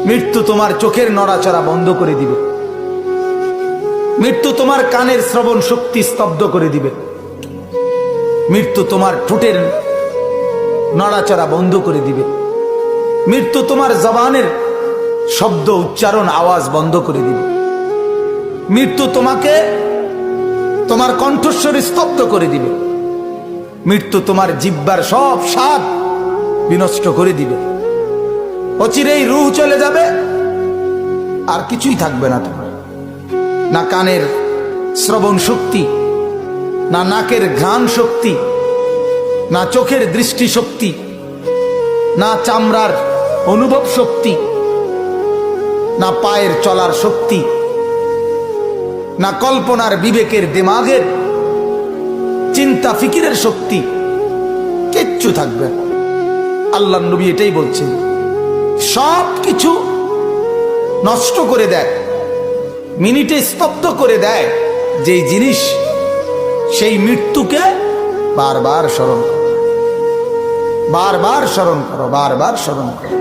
মৃত্যু তোমার চোখের নড়াচড়া বন্ধ করে দিবে। মৃত্যু তোমার কানের শ্রবণ শক্তি স্তব্ধ করে দিবে। মৃত্যু তোমার ঠোঁটের নড়াচড়া বন্ধ করে দিবে। মৃত্যু তোমার জবানের শব্দ উচ্চারণ আওয়াজ বন্ধ করে দিবে। মৃত্যু তোমাকে তোমার কণ্ঠস্বর স্তব্ধ করে দিবে। মৃত্যু তোমার জিহ্বার সব স্বাদ বিনষ্ট করে দিবে। অচিরেই রূহ চলে যাবে, আর কিছুই থাকবে না তোমার। না কানের শ্রবণ শক্তি, না নাকের ঘ্রাণ শক্তি, না চোখের দৃষ্টি শক্তি, না চামড়ার অনুভব শক্তি, না পায়ের চলার শক্তি, না কল্পনার বিবেকের দিমাগের চিন্তা ফিকিরের শক্তি, কিচ্ছু থাকবে না। আল্লাহর নবী এটাই বলছেন, সব কিছু নষ্ট করে দেয়, মিনিটে স্তব্ধ করে দেয় যেই জিনিস, সেই মৃত্যুকে বারবার স্মরণ করো, বারবার স্মরণ করো, বারবার স্মরণ করো।